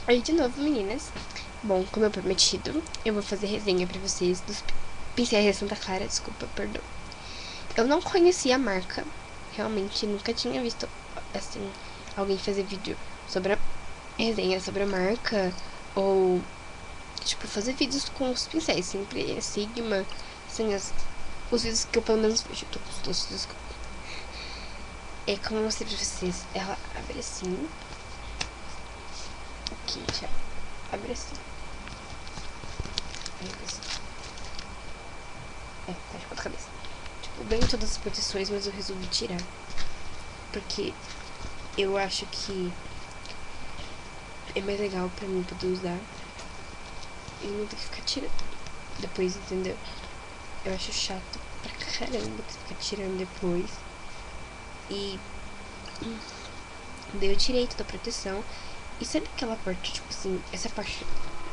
Oi de novo, meninas. Bom, como eu prometido, eu vou fazer resenha pra vocês dos pincéis de Santa Clara. Desculpa, perdão. Eu não conhecia a marca. Realmente, nunca tinha visto, assim, alguém fazer vídeo sobre a resenha sobre a marca. Ou, tipo, fazer vídeos com os pincéis. Sempre é Sigma. Assim, os vídeos que eu pelo menos vejo. Todos, desculpa. É como eu mostrei pra vocês. Ela abre assim. Aqui, já abre assim. Tá de ponta cabeça. Tipo, bem todas as proteções, mas eu resolvi tirar. Porque eu acho que é mais legal pra mim poder usar e não ter que ficar tirando depois, entendeu? Eu acho chato pra caramba ter que ficar tirando depois. E daí eu tirei toda a proteção. E sabe aquela parte, tipo assim, essa parte de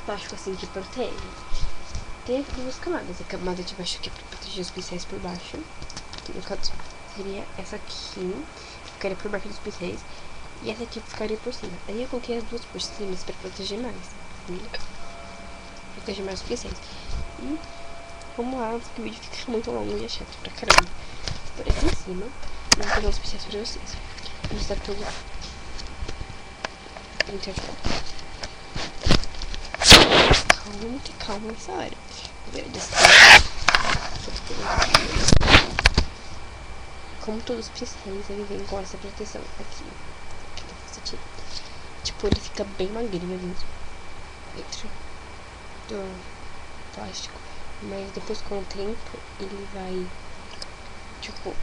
plástico assim que protege? Tem duas camadas. A camada de baixo que é pra proteger os pincéis por baixo. Que no caso seria essa aqui, que ficaria por baixo dos pincéis. E essa aqui ficaria por cima. Aí eu coloquei as duas por cima pra proteger mais. Proteger mais os pincéis. E vamos lá, porque o vídeo fica muito longo e é chato pra caramba. Por aqui em cima, eu vou pegar os pincéis pra vocês. Vou mostrar tudo. Calma, que calma nessa hora. Como todos os pincéis, ele vem com essa proteção aqui. Tipo, ele fica bem magrinho mesmo dentro do plástico. Mas depois, com o tempo, ele vai, tipo,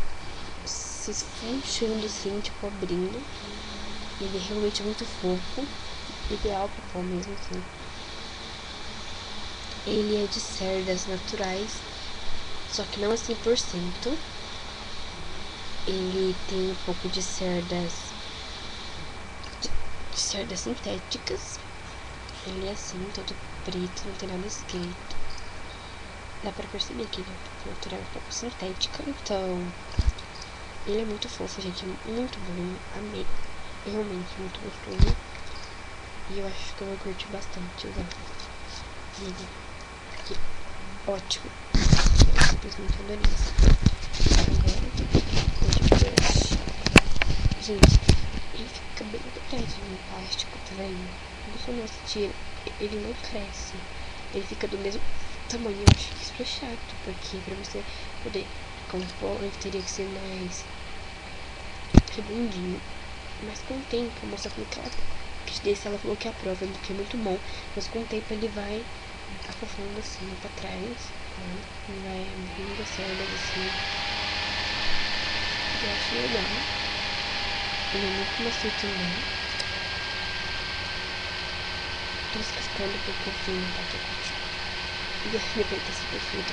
se esfunchando assim, tipo, abrindo. Ele é realmente muito fofo. Ideal pra pôr mesmo assim. Ele é de cerdas naturais, só que não é 100%. Ele tem um pouco de cerdas sintéticas. Ele é assim, todo preto, não tem nada escrito. Dá pra perceber que ele é natural, um pouco sintética. Então, ele é muito fofo, gente. Muito bom. Amei. Realmente muito gostoso. E eu acho que eu vou curtir bastante usar ele. Porque, ótimo. Eu simplesmente adorei isso. Agora, gente, ele fica bem dobradinho no plástico, tá vendo? Quando você tira, ele não cresce. Ele fica do mesmo tamanho. Eu acho que isso é chato, porque pra você poder compor, ele teria que ser mais redondinho. Mas com o tempo, a moça falou que ela falou que é a prova, porque é muito bom. Mas com o tempo ele vai afofando assim pra trás, né? Ele vai vindo as cerdas assim. Eu acho legal. Ele é muito macio também. Tô descascando porque o fim não tá tocando. E depois desse perfeito,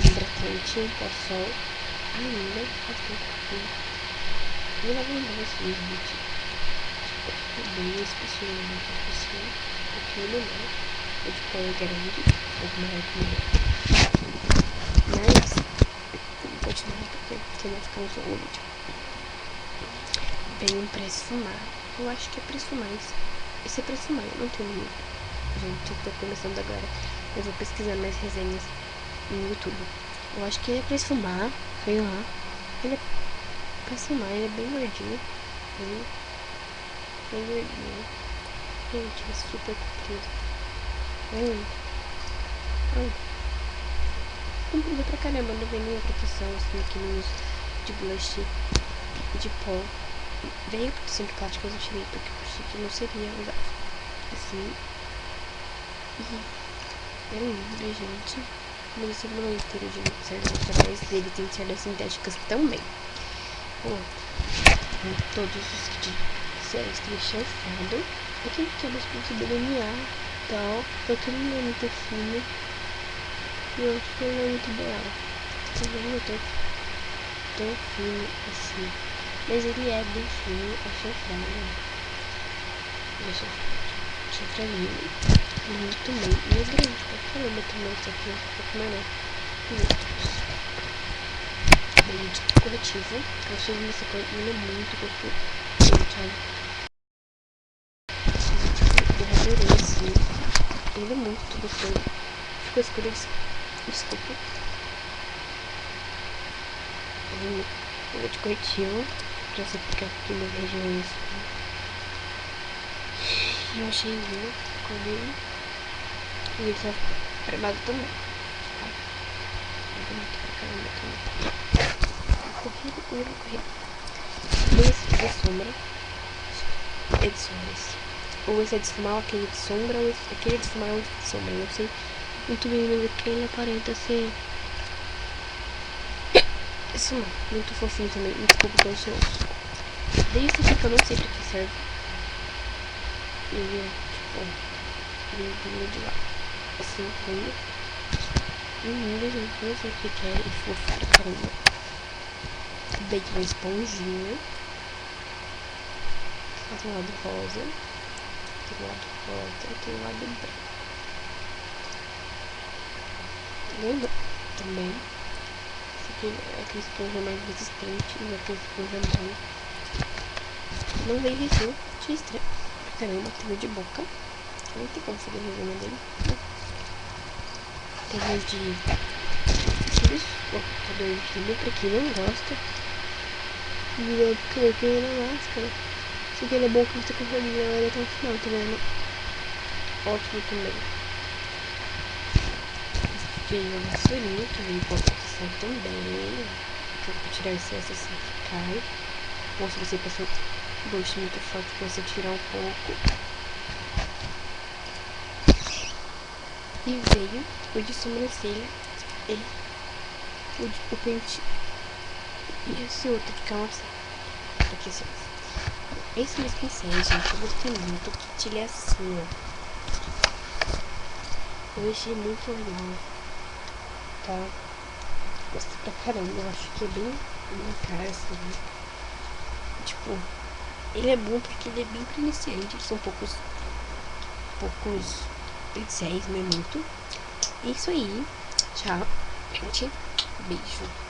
hidratante, um pó sol. Ainda faz tempo. E ela vem mais gente. Bem especial, um pouquinho menor. É de cor grande, um pouco maior que o meu. Mas, vou continuar porque senão fica muito longo. Vem um pra esfumar. Eu acho que é pra esfumar isso. Esse é pra esfumar, eu não tenho muito. Gente, eu tô começando agora. Eu vou pesquisar mais resenhas no YouTube. Eu acho que ele é pra esfumar. Sei lá. Ele é pra esfumar, ele é bem gordinho. Bem gordinho. Gente, é super comprido. Comprido pra caramba. Não vem nenhuma proteção assim aqui no uso de blush e de pó. Veio proteção de plástico, eu tirei porque eu achei que não seria usar assim. E é lindo, gente. Mas esse não é inteiro de cerdas naturais. Ele tem cerdas sintéticas também. Bom, todos os pincéis tem chanfrado. Aqui no que eu consegui delinear e tal. Porque ele não é muito fino. E eu acho que ele não é muito real. Ele não é tão fino assim. Mas ele é bem fino, é chanfrado. Ele é chanfradinho. Muito bem. E é grande pra caramba também. Só que é um pouco menor que outros. Bem de corretivo. Eu achei essa cor, ele é muito gostoso. Gente, olha. Ele é muito gostoso. Ficou escuro, desculpa. Eu vou de corretivo pra você ficar aqui nas regiões. Eu achei lindo, ficou bem. E ele tá armado também. Tá? É bonito pra caramba também. Correr. Esse aqui de sombra. Edições. Ou esse é de esfumar, aquele de sombra, ou aquele de esfumar, ou de sombra. Eu não sei muito bem, mas aquele aparenta ser. Isso não, muito fofinho também. Desculpa pelo silêncio. Daí esse aqui que eu não sei pra que serve. Ele é tipo. Ele de lá. Assim, foi. Lindo, gente. Não sei o que é. E fofo pra caramba. Daí tem uma esponjinha. Tem o lado rosa. Tem o lado rosa e tem o lado branco. Lembra? Também. Esse aqui é aquele esponja mais resistente. E aquele esponja branco. Não veio review. Achei estranho. Caramba, tem de boca. Não tem como fazer resenha dele. Tem mais de cílios. Cortador de cílio pra quem não gosta. E coloquei na máscara. Esse aqui ele é bom que você consegue ver ele até o final, tá vendo? Ótimo também. Veio a vassourinha que veio com a proteção também. Pra tirar o excesso assim que cai. Ou se você passou bucho muito forte pra você tirar um pouco. E veio o de sobrancelha e o pente. E esse outro de calça. Aqui assim. Esse meus pincéis, gente, eu gostei muito. O kit ele é assim, ó. Eu achei muito legal. Tá? Gostei pra caramba. Eu acho que é bem na cara, assim. Tipo, ele é bom porque ele é bem pra iniciante. São poucos pincéis, não é muito. É isso aí. Tchau, gente. Beijo.